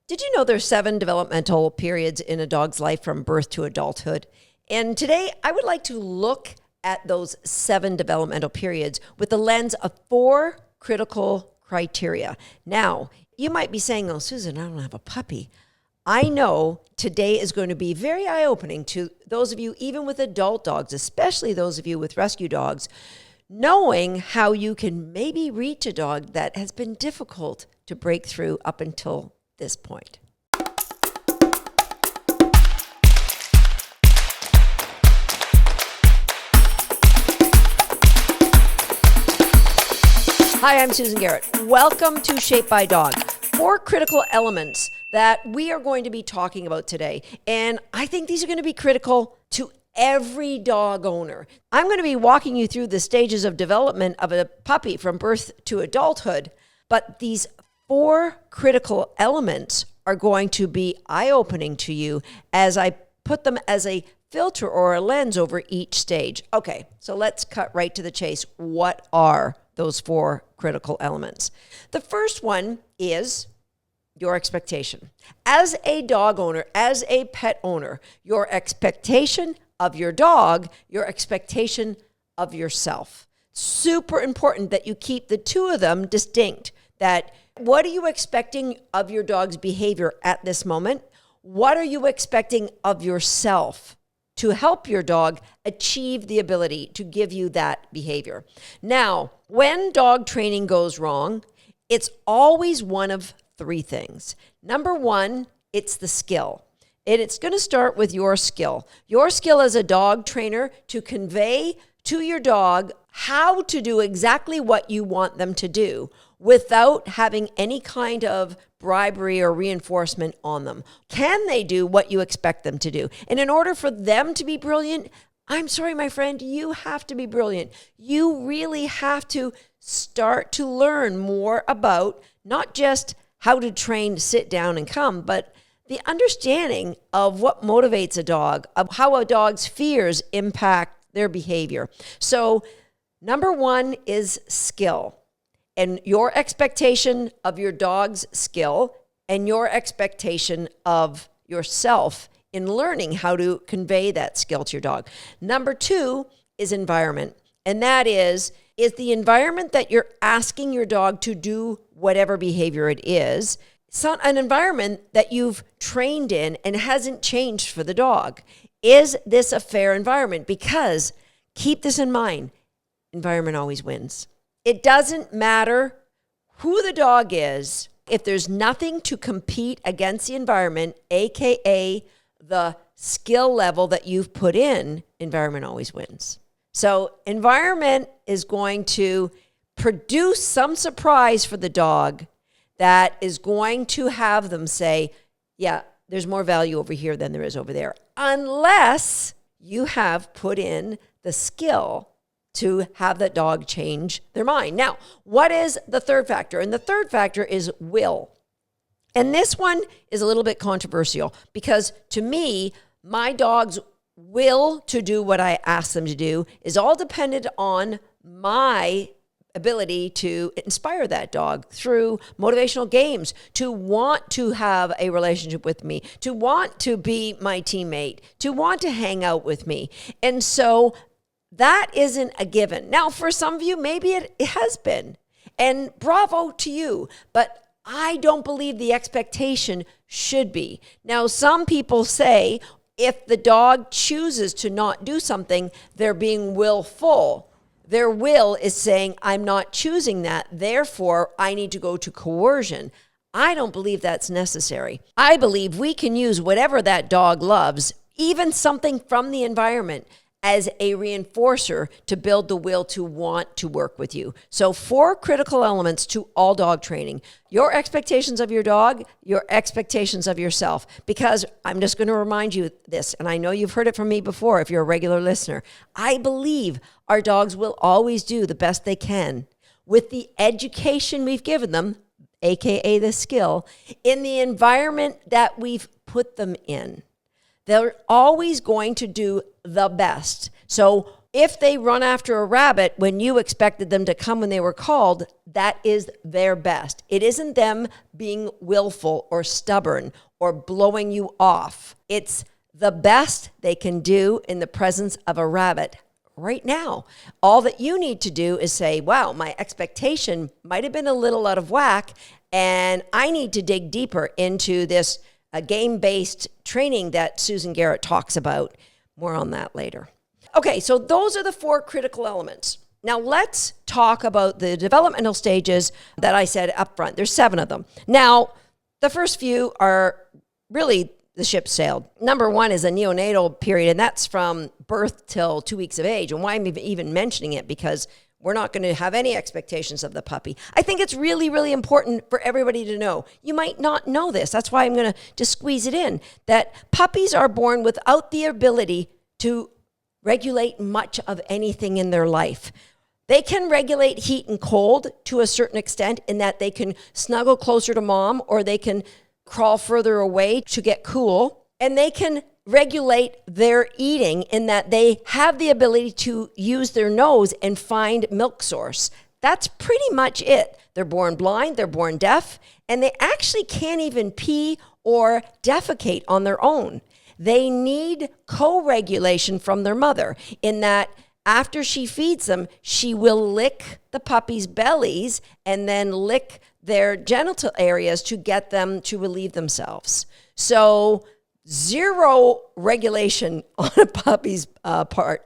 Did you know there's 7 developmental periods in a dog's life from birth to adulthood? And today I would like to look at those 7 developmental periods with the lens of 4 critical criteria. Now, you might be saying, "Oh, Susan, I don't have a puppy." I know today is going to be very eye-opening to those of you, even with adult dogs, especially those of you with rescue dogs, knowing how you can maybe reach a dog that has been difficult to break through up until this point. Hi, I'm Susan Garrett. Welcome to Shaped by Dog. 4 critical elements that we are going to be talking about today. And I think these are going to be critical to every dog owner. I'm going to be walking you through the stages of development of a puppy from birth to adulthood. But these 4 critical elements are going to be eye-opening to you as I put them as a filter or a lens over each stage. Okay, so let's cut right to the chase. What are those 4 critical elements? The first one is your expectation. As a dog owner, as a pet owner, your expectation of your dog, your expectation of yourself. Super important that you keep the two of them distinct. That what are you expecting of your dog's behavior at this moment? What are you expecting of yourself to help your dog achieve the ability to give you that behavior? Now, when dog training goes wrong, it's always one of 3 things. Number 1, it's the skill. And it's going to start with your skill. Your skill as a dog trainer to convey to your dog how to do exactly what you want them to do without having any kind of bribery or reinforcement on them. Can they do what you expect them to do? And in order for them to be brilliant, I'm sorry, my friend, you have to be brilliant. You really have to start to learn more about not just how to train, sit down and come, but the understanding of what motivates a dog, of how a dog's fears impact their behavior. So number 1 is skill. And your expectation of your dog's skill and your expectation of yourself in learning how to convey that skill to your dog. Number 2 is environment. And that is the environment that you're asking your dog to do whatever behavior it is, an environment that you've trained in and hasn't changed for the dog. Is this a fair environment? Because keep this in mind, environment always wins. It doesn't matter who the dog is. If there's nothing to compete against the environment, AKA the skill level that you've put in, environment always wins. So environment is going to produce some surprise for the dog that is going to have them say, yeah, there's more value over here than there is over there, unless you have put in the skill to have that dog change their mind. Now, what is the third factor? And the third factor is will. And this one is a little bit controversial because to me, my dog's will to do what I ask them to do is all dependent on my ability to inspire that dog through motivational games, to want to have a relationship with me, to want to be my teammate, to want to hang out with me. And so that isn't a given. Now, for some of you, maybe it has been. And bravo to you. But I don't believe the expectation should be. Now, some people say if the dog chooses to not do something, they're being willful. Their will is saying, I'm not choosing that, therefore I need to go to coercion. I don't believe that's necessary. I believe we can use whatever that dog loves, even something from the environment, as a reinforcer to build the will to want to work with you. So 4 critical elements to all dog training. Your expectations of your dog, your expectations of yourself. Because I'm just going to remind you this, and I know you've heard it from me before if you're a regular listener. I believe our dogs will always do the best they can with the education we've given them, AKA the skill, in the environment that we've put them in. They're always going to do the best. So if they run after a rabbit when you expected them to come when they were called, that is their best. It isn't them being willful or stubborn or blowing you off. It's the best they can do in the presence of a rabbit right now. All that you need to do is say, wow, my expectation might have been a little out of whack, and I need to dig deeper into this game-based training that Susan Garrett talks about. More on that later. Okay, so those are the 4 critical elements. Now let's talk about the developmental stages that I said up front. There's 7 of them. Now, the first few are really the ship sailed. Number 1 is a neonatal period, and that's from birth till 2 weeks of age. And why I'm even mentioning it, because we're not going to have any expectations of the puppy. I think it's really, really important for everybody to know. You might not know this. That's why I'm going to just squeeze it in, that puppies are born without the ability to regulate much of anything in their life. They can regulate heat and cold to a certain extent, in that they can snuggle closer to mom, or they can crawl further away to get cool. And they can regulate their eating, in that they have the ability to use their nose and find milk source. That's pretty much it. They're born blind, they're born deaf, and they actually can't even pee or defecate on their own. They need co-regulation from their mother, in that after she feeds them, she will lick the puppy's bellies and then lick their genital areas to get them to relieve themselves. So 0 regulation on a puppy's part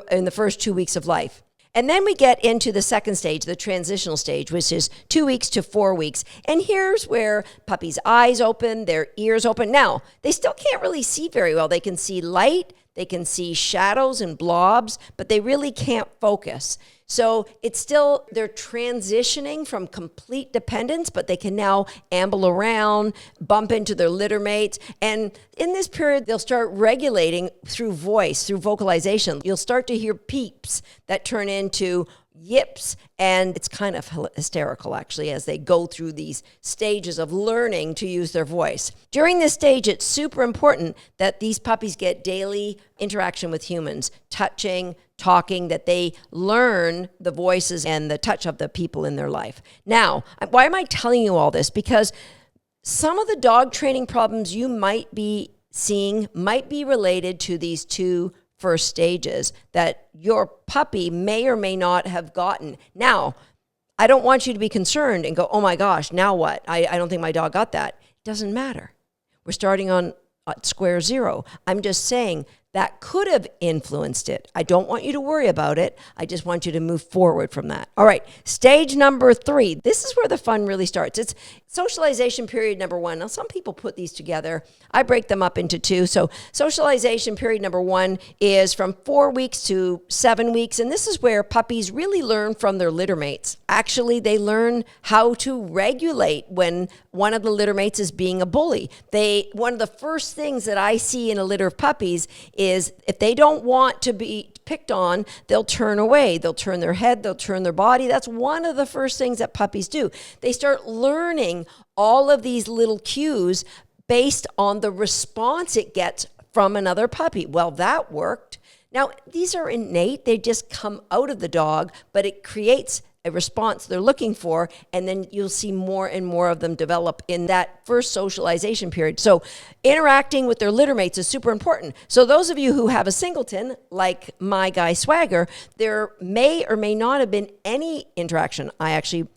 in the first 2 weeks of life. And then we get into the second stage, the transitional stage, which is 2 weeks to 4 weeks. And here's where puppies' eyes open, their ears open. Now, they still can't really see very well. They can see light, they can see shadows and blobs, but they really can't focus. So it's still, they're transitioning from complete dependence, but they can now amble around, bump into their litter mates. And in this period, they'll start regulating through voice, through vocalization. You'll start to hear peeps that turn into yips. And it's kind of hysterical, actually, as they go through these stages of learning to use their voice. During this stage, it's super important that these puppies get daily interaction with humans, touching, talking, that they learn the voices and the touch of the people in their life. Now, why am I telling you all this? Because some of the dog training problems you might be seeing might be related to these 2 first stages that your puppy may or may not have gotten. Now, I don't want you to be concerned and go, oh my gosh, now what? I don't think my dog got that. It doesn't matter. We're starting on square 0. I'm just saying that could have influenced it. I don't want you to worry about it. I just want you to move forward from that. All right, stage number 3. This is where the fun really starts. It's socialization period number 1. Now, some people put these together. I break them up into 2. So socialization period number 1 is from 4 weeks to 7 weeks. And this is where puppies really learn from their litter mates. Actually, they learn how to regulate when one of the litter mates is being a bully. One of the first things that I see in a litter of puppies is if they don't want to be picked on, they'll turn away. They'll turn their head, they'll turn their body. That's one of the first things that puppies do. They start learning all of these little cues based on the response it gets from another puppy. Well, that worked. Now, these are innate. They just come out of the dog, but it creates a response they're looking for, and then you'll see more and more of them develop in that first socialization period. So interacting with their litter mates is super important. So those of you who have a singleton, like my guy Swagger, there may or may not have been any interaction. I actually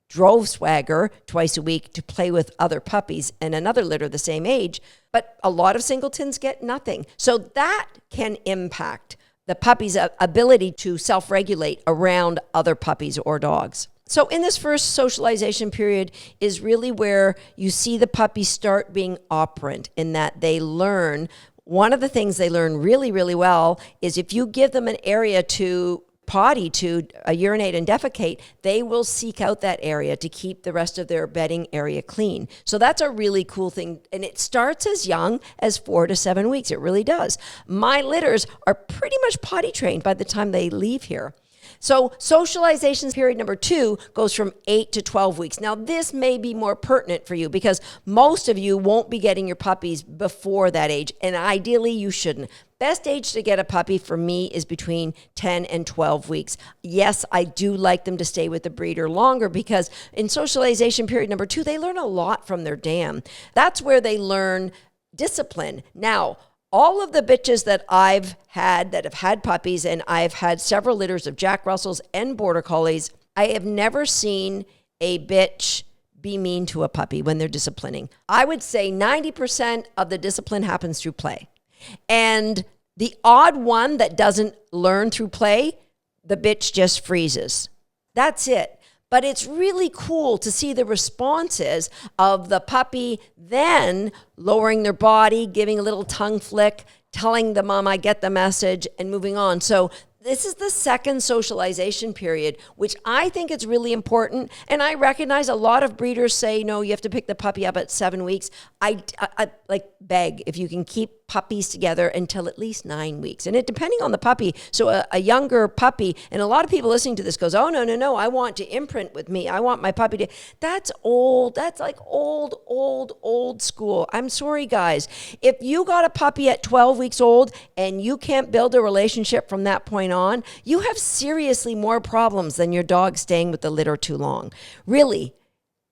drove Swagger twice a week to play with other puppies in another litter the same age, but a lot of singletons get nothing. So that can impact the puppy's ability to self-regulate around other puppies or dogs. So in this first socialization period is really where you see the puppies start being operant, in that they learn. One of the things they learn really, really well is if you give them an area to potty, to urinate and defecate, they will seek out that area to keep the rest of their bedding area clean. So that's a really cool thing. And it starts as young as 4 to 7 weeks. It really does. My litters are pretty much potty trained by the time they leave here. So socialization period number 2 goes from 8 to 12 weeks. Now, this may be more pertinent for you because most of you won't be getting your puppies before that age, and ideally you shouldn't. Best age to get a puppy for me is between 10 and 12 weeks. Yes, I do like them to stay with the breeder longer because in socialization period number 2, they learn a lot from their dam. That's where they learn discipline. Now, all of the bitches that I've had that have had puppies, and I've had several litters of Jack Russells and Border Collies, I have never seen a bitch be mean to a puppy when they're disciplining. I would say 90% of the discipline happens through play. And the odd one that doesn't learn through play, the bitch just freezes. That's it. But it's really cool to see the responses of the puppy then lowering their body, giving a little tongue flick, telling the mom, I get the message, and moving on. So this is the second socialization period, which I think is really important. And I recognize a lot of breeders say, no, you have to pick the puppy up at 7 weeks. I like beg if you can keep puppies together until at least 9 weeks. And it depending on the puppy. So a younger puppy, and a lot of people listening to this goes, oh, no, I want to imprint with me. I want my puppy to, that's old. That's like old school. I'm sorry, guys. If you got a puppy at 12 weeks old and you can't build a relationship from that point on, you have seriously more problems than your dog staying with the litter too long. Really,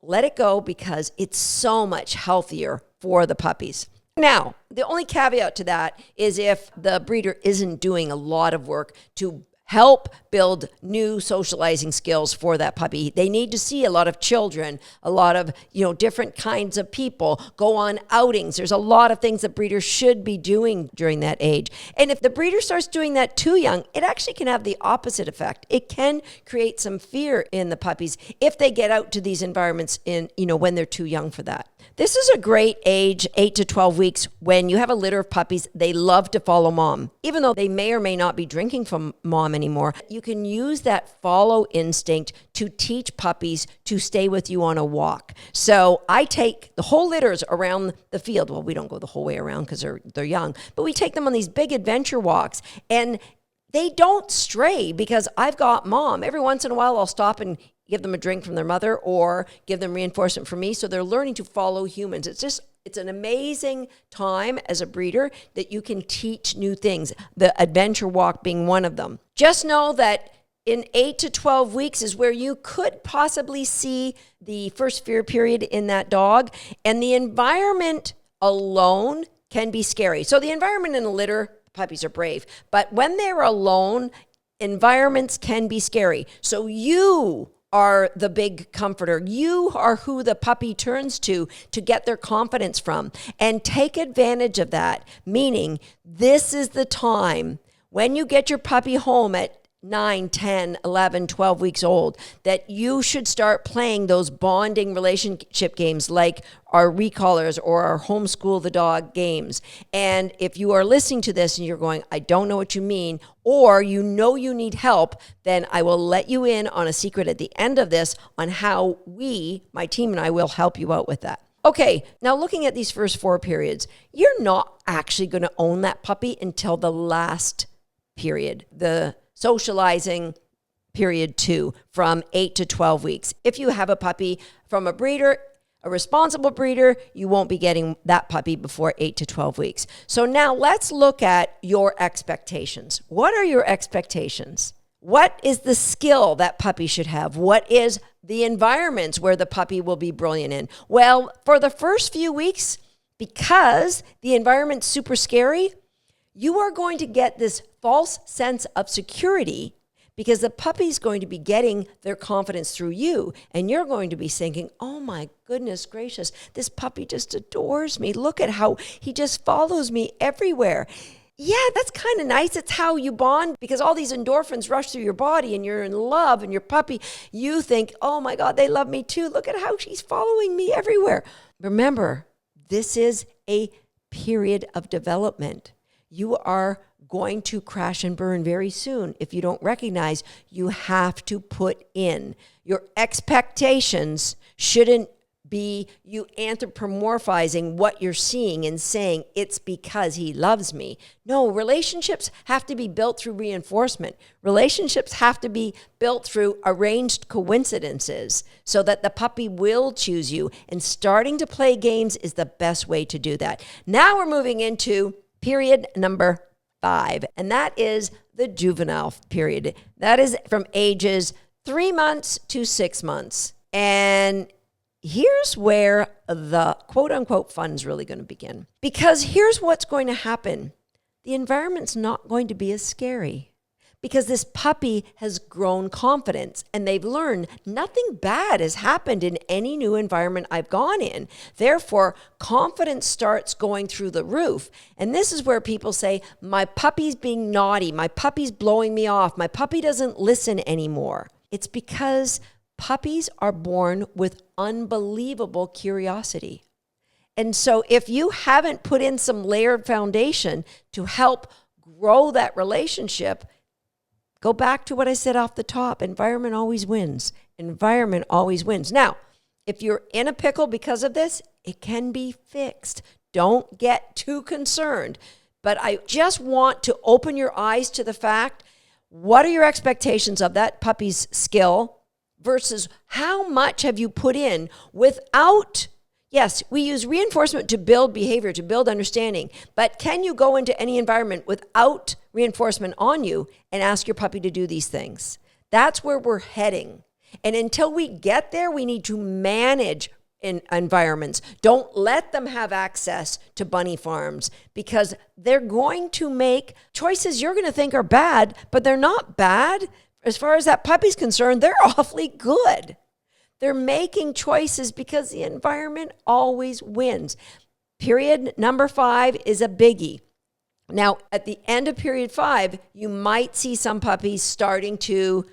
let it go because it's so much healthier for the puppies. Now, the only caveat to that is if the breeder isn't doing a lot of work to help build new socializing skills for that puppy. They need to see a lot of children, a lot of, different kinds of people, go on outings. There's a lot of things that breeders should be doing during that age. And if the breeder starts doing that too young, it actually can have the opposite effect. It can create some fear in the puppies if they get out to these environments when they're too young for that. This is a great age, 8 to 12 weeks, when you have a litter of puppies, they love to follow mom. Even though they may or may not be drinking from mom anymore, you can use that follow instinct to teach puppies to stay with you on a walk. So I take the whole litters around the field. Well, we don't go the whole way around because they're young, but we take them on these big adventure walks, and they don't stray because I've got mom. Every once in a while, I'll stop and give them a drink from their mother or give them reinforcement from me. So they're learning to follow humans. It's an amazing time as a breeder that you can teach new things, the adventure walk being one of them. Just know that in 8 to 12 weeks is where you could possibly see the first fear period in that dog, and the environment alone can be scary. So the environment in a litter, puppies are brave, but when they're alone, environments can be scary. So you are the big comforter. You are who the puppy turns to get their confidence from. And take advantage of that, meaning this is the time when you get your puppy home at 9, 10, 11, 12 weeks old, that you should start playing those bonding relationship games like our recallers or our homeschool the dog games. And if you are listening to this and you're going, I don't know what you mean, or you need help, then I will let you in on a secret at the end of this on how my team and I will help you out with that. Okay, now looking at these first 4 periods, you're not actually going to own that puppy until the last period, the socializing period 2, from 8 to 12 weeks. If you have a puppy from a breeder, a responsible breeder, you won't be getting that puppy before 8 to 12 weeks. So now let's look at your expectations. What are your expectations? What is the skill that puppy should have? What is the environments where the puppy will be brilliant in? Well, for the first few weeks, because the environment's super scary, you are going to get this false sense of security because the puppy's going to be getting their confidence through you, and you're going to be thinking, oh my goodness gracious, this puppy just adores me. Look at how he just follows me everywhere. Yeah, that's kind of nice. It's how you bond because all these endorphins rush through your body and you're in love, and your puppy, you think, oh my God, they love me too. Look at how she's following me everywhere. Remember, this is a period of development. You are going to crash and burn very soon. If you don't recognize, you have to put in. Your expectations shouldn't be you anthropomorphizing what you're seeing and saying it's because he loves me. No, relationships have to be built through reinforcement. Relationships have to be built through arranged coincidences so that the puppy will choose you. And starting to play games is the best way to do that. Now we're moving into period number 5, and that is the juvenile period. That is from ages 3 months to 6 months. And here's where the quote unquote fun is really going to begin. Because here's what's going to happen. The environment's not going to be as scary because this puppy has grown confidence and they've learned nothing bad has happened in any new environment I've gone in. Therefore, confidence starts going through the roof. And this is where people say, my puppy's being naughty, my puppy's blowing me off, my puppy doesn't listen anymore. It's because puppies are born with unbelievable curiosity. And so if you haven't put in some layered foundation to help grow that relationship, go back to what I said off the top. Environment always wins. Environment always wins. Now, if you're in a pickle because of this, it can be fixed. Don't get too concerned. But I just want to open your eyes to the fact, what are your expectations of that puppy's skill versus how much have you put in without, yes, we use reinforcement to build behavior, to build understanding, but can you go into any environment without reinforcement on you and ask your puppy to do these things? That's where we're heading. And until we get there, we need to manage in environments. Don't let them have access to bunny farms because they're going to make choices you're going to think are bad, but they're not bad. As far as that puppy's concerned, they're awfully good. They're making choices because the environment always wins. Period number 5 is a biggie. Now, at the end of period 5, you might see some puppies starting to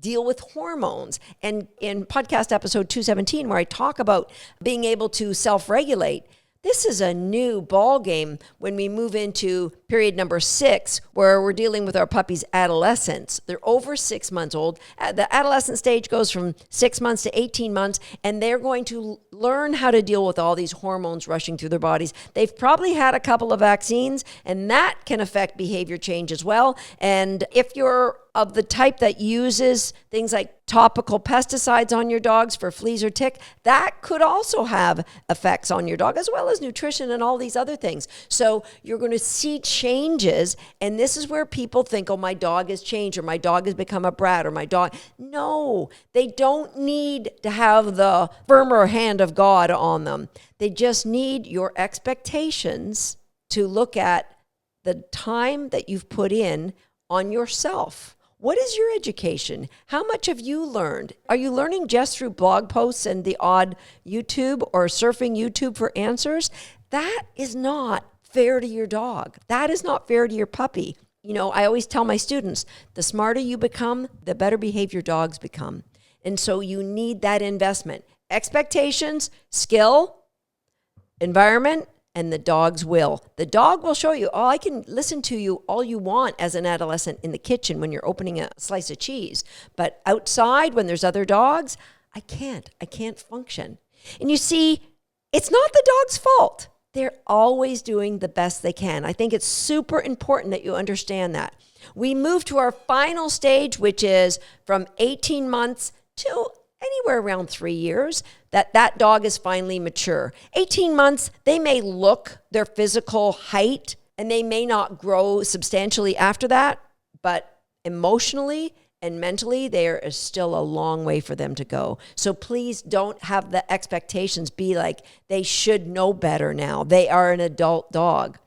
deal with hormones. And in podcast episode 217, where I talk about being able to self-regulate, this is a new ball game when we move into period number 6, where we're dealing with our puppy's adolescence. They're over 6 months old. The adolescent stage goes from 6 months to 18 months, and they're going to learn how to deal with all these hormones rushing through their bodies. They've probably had a couple of vaccines, and that can affect behavior change as well. And if you're of the type that uses things like topical pesticides on your dogs for fleas or tick, that could also have effects on your dog, as well as nutrition and all these other things. So you're going to see changes, and this is where people think, oh, my dog has changed, or my dog has become a brat, or my dog. No, they don't need to have the firmer hand of God on them. They just need your expectations to look at the time that you've put in on yourself. What is your education? How much have you learned? Are you learning just through blog posts and the odd YouTube or surfing YouTube for answers? That is not fair to your dog. That is not fair to your puppy. You know, I always tell my students, the smarter you become, the better behaved your dogs become. And so you need that investment. Expectations, skill, environment, and the dog's will. The dog will show you, oh, I can listen to you all you want as an adolescent in the kitchen when you're opening a slice of cheese. But outside, when there's other dogs, I can't function. And you see, it's not the dog's fault. They're always doing the best they can. I think it's super important that you understand that. We move to our final stage, which is from 18 months to anywhere around 3 years, that dog is finally mature. 18 months, they may look their physical height, and they may not grow substantially after that, but emotionally and mentally, there is still a long way for them to go. So please don't have the expectations be like they should know better now. They are an adult dog.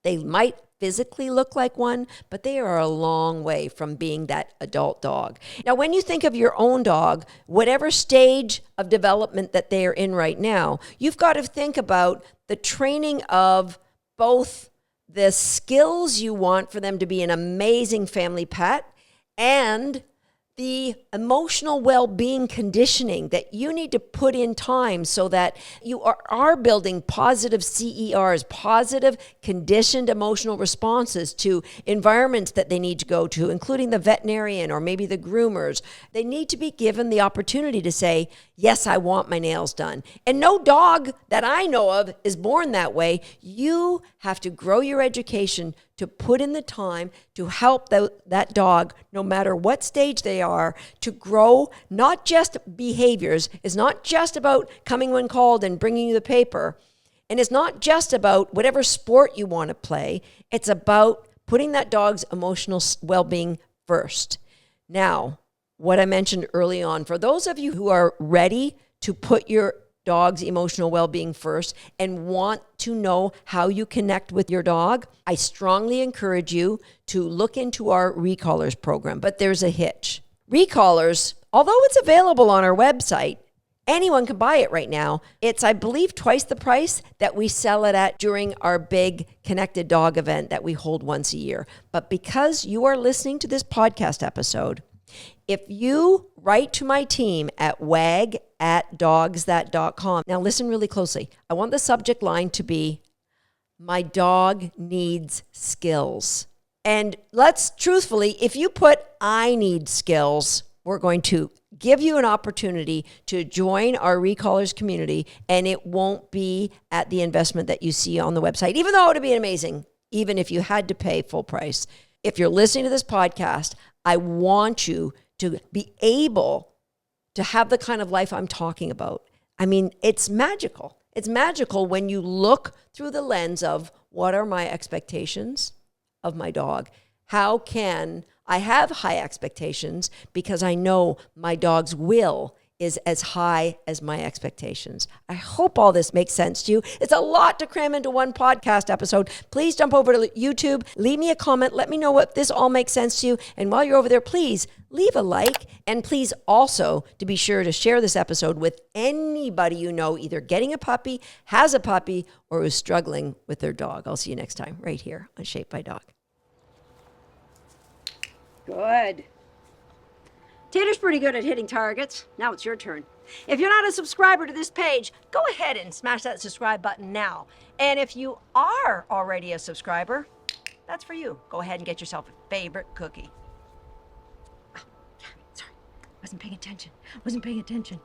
They might physically look like one, but they are a long way from being that adult dog. Now, when you think of your own dog, whatever stage of development that they are in right now, you've got to think about the training of both the skills you want for them to be an amazing family pet and the emotional well-being conditioning that you need to put in time so that you are building positive CERs, positive conditioned emotional responses to environments that they need to go to, including the veterinarian or maybe the groomers. They need to be given the opportunity to say, yes, I want my nails done. And no dog that I know of is born that way. You have to grow your education to put in the time to help that dog, no matter what stage they are, to grow not just behaviors. It's not just about coming when called and bringing you the paper. And it's not just about whatever sport you want to play. It's about putting that dog's emotional well-being first. Now, what I mentioned early on, for those of you who are ready to put your dog's emotional well-being first and want to know how you connect with your dog, I strongly encourage you to look into our Recallers program. But there's a hitch. Recallers, although it's available on our website, anyone can buy it right now. It's, I believe, twice the price that we sell it at during our big Connected Dog event that we hold once a year. But because you are listening to this podcast episode, if you write to my team at wag@dogsthat.com, now listen really closely. I want the subject line to be, my dog needs skills. And let's truthfully, if you put, I need skills, we're going to give you an opportunity to join our Recallers community, and it won't be at the investment that you see on the website, even though it would be amazing, even if you had to pay full price. If you're listening to this podcast, I want you to be able to have the kind of life I'm talking about. I mean, it's magical. It's magical when you look through the lens of, what are my expectations of my dog? How can I have high expectations because I know my dog's will is as high as my expectations. I hope all this makes sense to you. It's a lot to cram into one podcast episode. Please jump over to YouTube, leave me a comment, let me know what this all makes sense to you. And while you're over there, please leave a like. And please also to be sure to share this episode with anybody you know, either getting a puppy, has a puppy, or is struggling with their dog. I'll see you next time right here on Shaped by Dog. Good. Tater's pretty good at hitting targets. Now it's your turn. If you're not a subscriber to this page, go ahead and smash that subscribe button now. And if you are already a subscriber, that's for you. Go ahead and get yourself a favorite cookie. Oh, yeah, sorry. Wasn't paying attention.